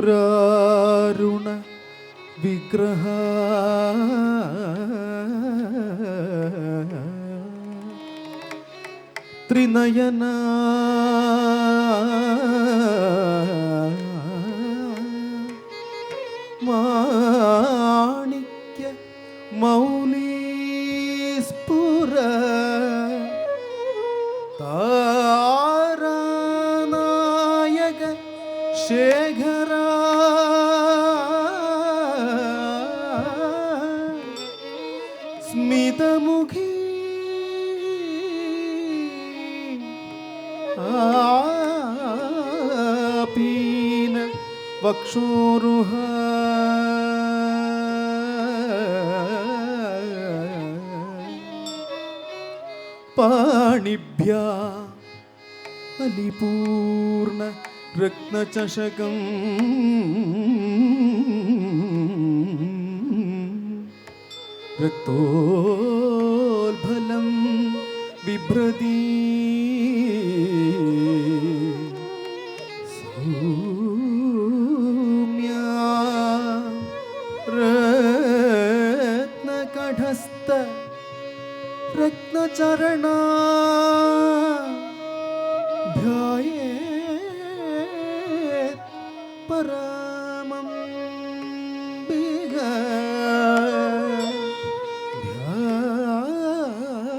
സിന്ദൂരാരുണ വിഗ്രഹ ത്രിനയന മാണിക്യ മൗലീസ്ഫുര താരാനായക ശേഖര സ്മിതമുഖി ആപീന വക്ഷോരുഹ പാണിഭ്യാ അലിപൂർണ രത്നചഷകം രക്തോൽഫലം ബിഭ്രതി സൗമ്യ രത്നകഠസ്ഥ രത്നചരണ ധ്യായേത് പരമംബിക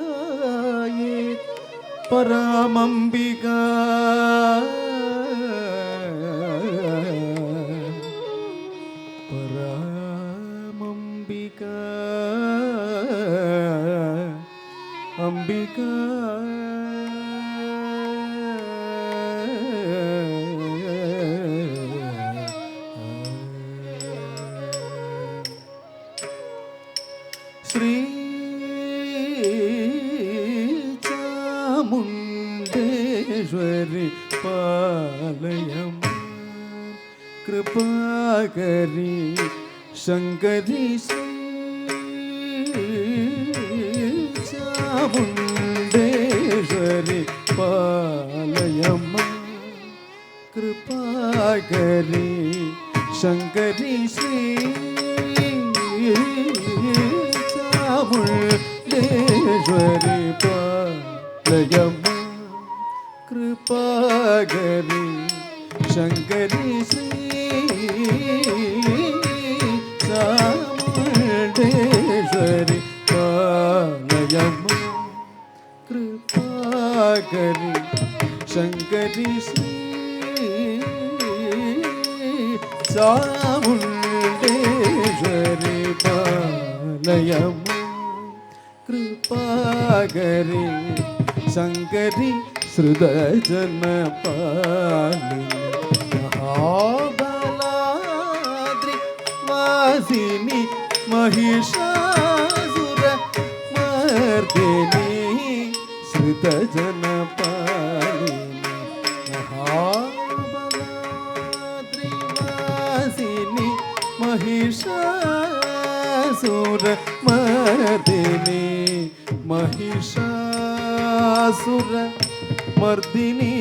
ധ്യായേത് പരമംബിക പരമംബിക അംബിക ശ്രീ ചാമുണ്ടേശ്വരി പാലയം കൃപാകരി ശങ്കരി ചാമുണ്ടേശ്വരി പാലയമ്മ കൃപാകരി ശങ്കരി ശ്രീ ചാമുണ്ടേശ്വരി പാലയമ്മ കൃപാകരി ശങ്കരി ശ്രീ ചാമുണ്ടേശ്വരി പാലയമ്മ കൃപാകരി ശങ്കരി ശ്രീ ചാമുണ്ടേശ്വരി പാലയമ്മ കൃപാകരി ശങ്കരി ശ്രുതജന പാലിനി മഹാബലാദ്രി വാസിനി മഹിഷാസുര മർദിനി ശ്രുതജന പാലിനി മഹാബലാദ്രി വാസിനി മഹിഷാസുര മർദിനി മഹിഷാസുര മർദിനി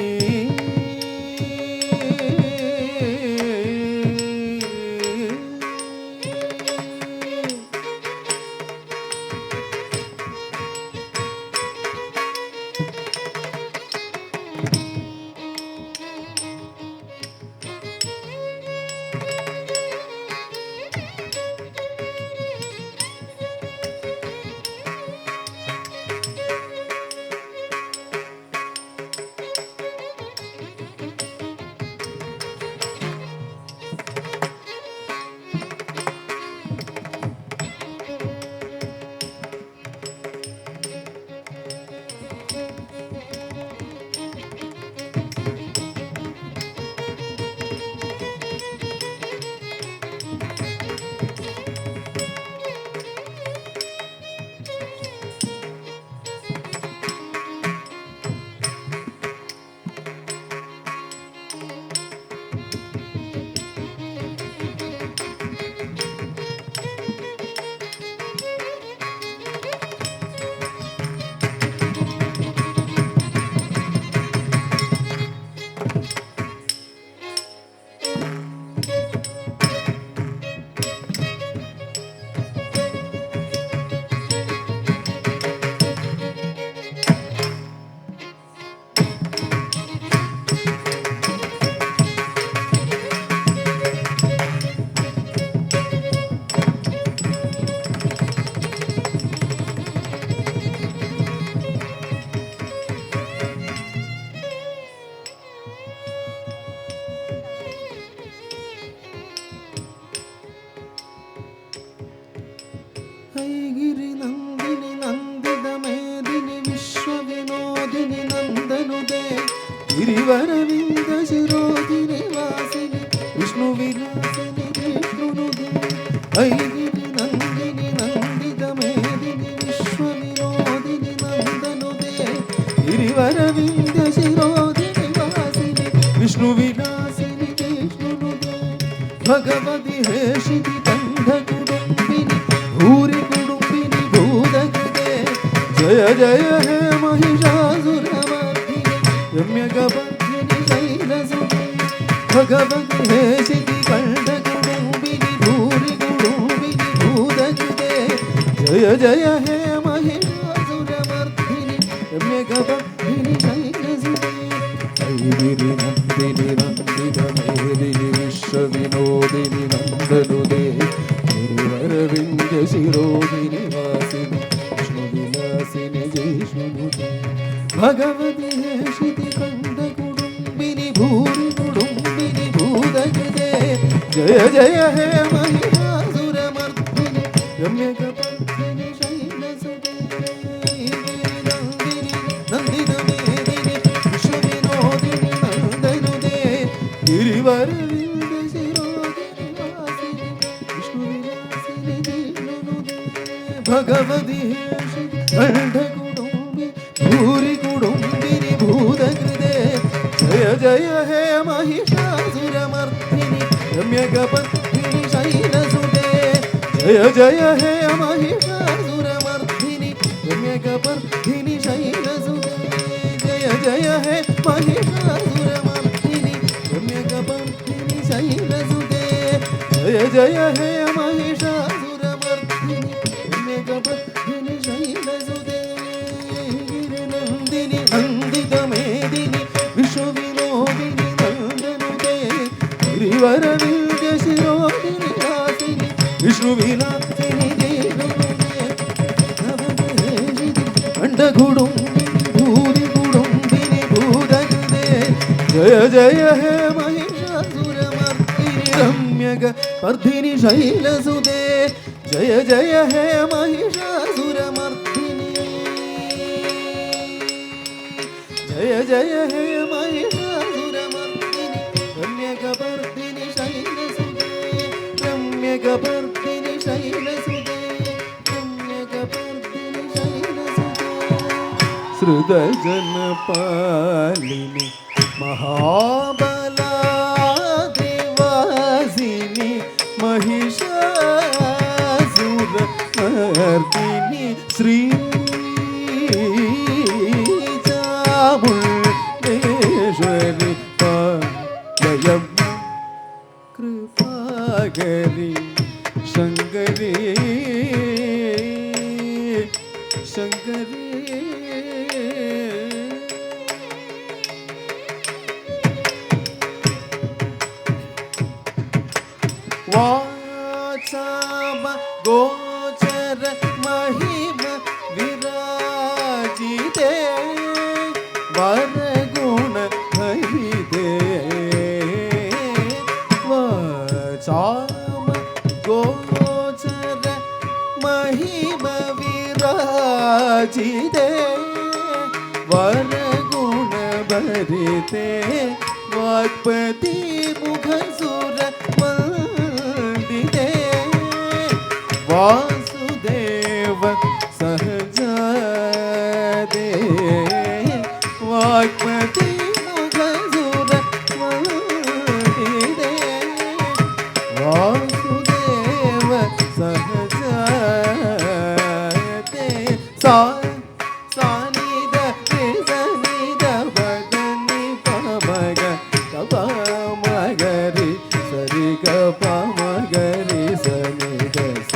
ಐಗಿರಿ ನಂದಿನಿ ನಂದಿದ ಮೇದಿನಿ ವಿಶ್ವವಿನೋದಿನಿ ನಂದನುದೆ ಗಿರಿವರವಿಂದ ಶಿರೋದಿನಿ ವಾಸಿನಿ ವಿಷ್ಣು ವಿಲಾಸಿನಿ ವಿಷ್ಣುನುದೆ ಐಗಿರಿ ನಂದಿನಿ ನಂದಿದ ಮೇದಿನಿ ವಿಶ್ವವಿನೋದಿನಿ ನಂದನುದೆ ಗಿರಿವರವಿಂದ ಶಿರೋದಿನಿ ವಾಸಿನಿ ವಿಷ್ಣು ವಿಲಾಸಿನಿ ವಿಷ್ಣುನುದೆ ಭಗವತಿ ಹೇಷಿತಿ ಕಂಠ ಕುಡುಂಬಿನಿ ಭೂರಿ ಕುಡುಂಬಿನಿ ಭೂದಗಿದೆ ಜಯ ಜಯ ಹೇ ಮಹಿಷಾಸುರಮರ್ದಿನಿ ರಮ್ಯಗಬಂಧಿನಿ ಶೈಲಸುತೆ ಭಗವತಿ ಹೇಷಿತಿ ಕಂಠ ಕುಡುಂಬಿನಿ ಭೂರಿ ಕುಡುಂಬಿನಿ ಭೂದಗಿದೆ ಜಯ ಜಯ ಹೇ ಮಹಿಷಾಸುರಮರ್ದಿನಿ ರಮ್ಯಗಬಂಧಿನಿ ಶೈಲಸುತೆ ಐಗಿರಿ ನಂದಿನಿ ನಂದಿದ ಮೇದಿನಿ ವಿಶ್ವವಿನೋದಿನಿ ನಂದನುದೆ ಗಿರಿವರವಿಂದ ಶಿರೋದಿನಿ ವಾಸಿನಿ ವಿಷ್ಣು ವಿಲಾಸಿನಿ ಜೈಷ್ಣುನುದೆ ಭಗವತಿ ಹೇಷಿತಿ ಕಂಠ ಕುಡುಂಬಿನಿ ಭೂರಿ ಕುಡುಂಬಿನಿ ಭೂದಗಿದೆ ಜಯ ಜಯ ಹೇ ಮಹಿಷಾಸುರಮರ್ದಿನಿ ರಮ್ಯಗಬಂಧಿನಿ ಶೈಲಸುತೆ ನಂದಿನಿ ನಂದಿದ ಮೇದಿನಿ ವಿಶ್ವವಿನೋದಿನಿ ನಂದನುದೆ ಗಿರಿವರವಿಂದ ಶಿರೋದಿನಿ ವಾಸಿನಿ ವಿಷ್ಣು ವಿಲಾಸಿನಿ ಜೈಷ್ಣುನುದೆ ಭಗವತಿ ಹೇಷಿತಿ ಕಂಠ ಕುಡುಂಬಿ ಭೂರಿ ಕುಡುಂಬಿನಿ ಭೂದಕೃತೆ ಜಯ ಜಯ ಹೇ ಮಹಿಷಾಸುರಮರ್ದಿನಿ ರಮ್ಯಗಬಂಧಿನಿ ಶೈಲಸುತೆ ಜಯ ಜಯ ಹೇ ಮಹಿಷಾಸುರಮರ್ದಿನಿ ರಮ್ಯಗಬಂಧಿನಿ ಶೈಲಸುತೆ ಜಯ ಜಯ ಹೇ ಮಹಿಷಾಸುರಮರ್ದಿನಿ ರಮ್ಯಗಬಂಧಿನಿ ಶೈಲಸುತೆ ಜಯ ಜಯ ಹೇ ಮಹಿಷಾಸುರಮರ್ದಿನಿ ರಮ್ಯಗಬಂಧಿನಿ ಶೈಲಸುತೆ ನಂದಿನಿ ನಂದಿದ ಮೇದಿನಿ ವಿಶ್ವವಿನೋದಿನಿ ನಂದನುದೆ ಗಿರಿವರವಿಂದ ಶಿರೋದಿನಿ ವಾಸಿನಿ ವಿಷ್ಣು ವಿಲಾಸಿನಿ ಜೈಷ್ಣುನುದೆ ಕಂಠ ಕುಡುಂಬಿನಿ ಭೂರಿ ಕುಡುಂಬಿನಿ ಭೂದಗಿದೆ ಜಯ ಜಯ ಹೇ ಮಹಿಷಾಸುರಮರ್ದಿನಿ ರಮ್ಯಗಬಂಧಿನಿ ಶೈಲಸುತೆ ಜಯ ಜಯ ಹೇ ಮಹಿಷಾಸುರಮರ್ದಿನಿ ಜಯ ಜಯ ಹೇ ಮಹಿಷಾಸುರಮರ್ದಿನಿ ರಮ್ಯಗಬಂಧಿನಿ ಶೈಲಸುತೆ ರಮ್ಯಗಬಂಧಿನಿ ಶೈಲಸುತೆ ರಮ್ಯಗಬಂಧಿನಿ ಶೈಲಸುತೆ ಸೃದಜನಪಾಲಿನಿ ಮಹಾಬಲಾದಿವಾಸಿನಿ ಮಹಿಷಾಸುರಮರ್ದಿನಿ ಶ್ರೀ ಚಾಮುಂಡೇಶ್ವರಿ ಪಾಲಯಂ ಕೃಪಾಕರಿ ಶಂಕರಿ ಶಂಕರಿ ವಾಚಾಮ ಗೋಚರ ಮಹಿಮ ವಿರಾಜಿತೆ ವರಗುಣ ಹರಿದೆ ವಾಚಾಮ ಗೋಚರ ಮಹಿಮ ವಿರಾಜಿತೆ ವರಗುಣ ಭರಿತೆ ವಾಕ್ಪತಿ ಮುಖ ಸುರ ವಂದಿತೆ ವಾಸುದೇವ ಸಹಜಾದೆ ವಾಕ್ಪತಿ ಮುಖ ಸುರ ವಂದಿತೆ ವಾಸುದೇವ ಸಹಜಾದೆ ಸಾನಿದ ಸನಿದ ಬದನಿ ಪಮಗ ಕಪಮಗರಿ ಸರಿ ಕಪಮಗರಿ ಸನಿದ ಸ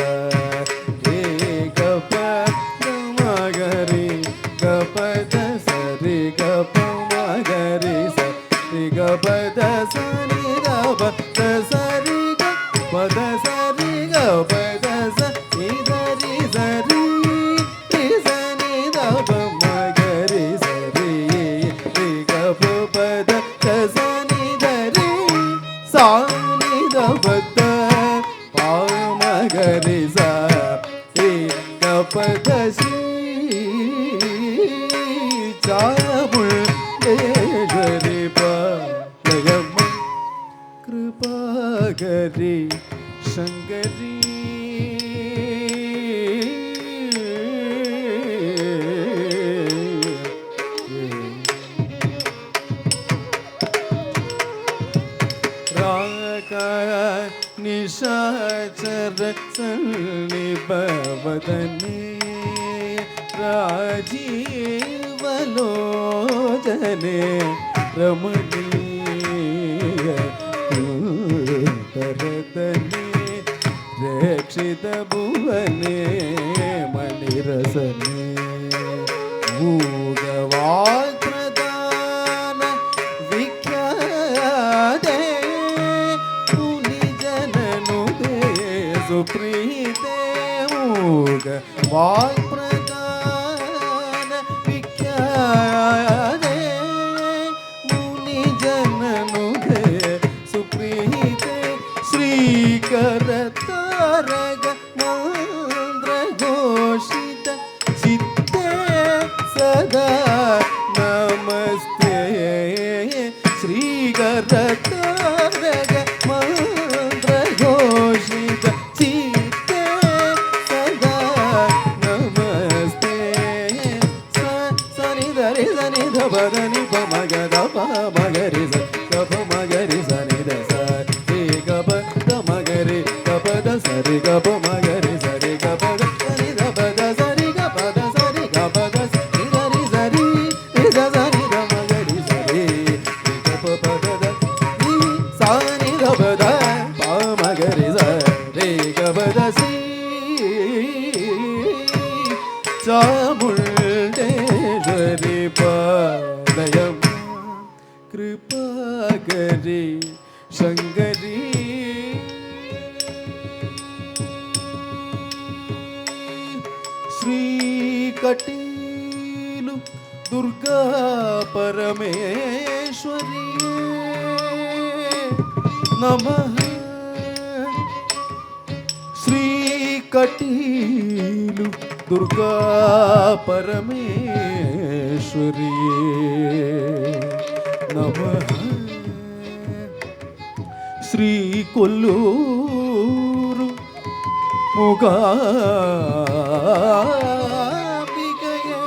ರೇ ಕಪ ಮಗರಿ ಕಪದ ಸರಿ ಕಪಮಗರಿ ಸರಿ ಕಪದ ಸನಿ ಗಪ ಸರಿ ಪದ ಸರಿ ಗಪದ ಸನಿ ಧರಿ ಸರಿ ಸನಿ ದಪ ಮಗರಿ ಸರಿ ಗಪ ಪದ ಸನಿ ಧರಿ ಸಾನಿ ದಪ ಮಗರಿ ಸ ಗಪದ ಶ್ರೀ ಚಾಮುಂಡೇಶ್ವರಿ ಪಾಲಯಮ್ಮ ಕೃಪಾಕರಿ ಶಂಕರಿ ನಿಶಾಚರ ಸನ್ನಿಭವದನೆ ರಾಜೀವಲೋಚನೆ ರಮಣೀಯ ಕರದನೆ ರಕ್ಷಿತ ಭುವನೆ ಮಣಿರಸನೆ ಮೂಗವಾಗ್ರದಾನ ವಿಖ್ಯಾತೆ ಸುಪ್ರೀತೆ ಮೂಗ ವಾಗ್ಪ್ರದಾನ ವಿಖ್ಯಾತೆ ಮುನಿ ಜನನುಗೆ ಸುಪ್ರೀತೆ ಶ್ರೀಕರ ತಾರಗ ಮಂದ್ರ ಘೋಷಿತ ಚಿತ್ತೆ ಸದಾ ನಮಸ್ತೆ ಶ್ರೀಕರ ತಾರಗ ಮಂದ್ರ ಘೋಷಿತ ಬದನಿ ಪಮಗದ ಪಮಗರಿ ಗಪ ಮಗರಿ ಸನಿ ದ ಸರಿ ಗಪ ದ ಮಗರಿ ಗಪದ ಸರಿ ಗಪ ಮಗರಿ ಸರಿ ಗಪದ ಸರಿ ಗಪದ ಸರಿ ಗಪದ ಸರಿ ಗಪದ ಸರಿ ಸರಿ ಸರಿ ಸರಿ ದ ಮಗರಿ ಸರಿ ಗಪ ಪದದ ಸನಿ ಗಪದ ಪಮಗರಿ ಸರಿ ಗಪದ ಶ್ರೀ ಚಾಮುಂಡೇಶ್ವರಿ ಪಾಲಯಮ್ಮ ಕೃಪಾಕರಿ ಶಂಕರಿ ಶ್ರೀ ಕಟೀಲು ದುರ್ಗಾ ಪರಮೇಶ್ವರಿ ನಮಃ ಶ್ರೀ ಕಟೀಲು ದುರ್ಗಾ ಪರಮೇಶ್ವರಿ ನಮಃ ಶ್ರೀ ಕೊಲ್ಲೂರು ಮೂಕಾಂಬಿಕೆಯೇ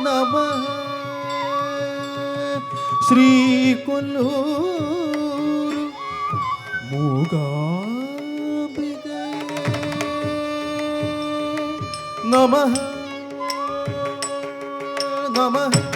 ನಮಃ ಶ್ರೀ ಕೊಲ್ಲೂರು ಮೂಕಾಂಬಿಕೆಯೇ ನಮಃ ನಮಃ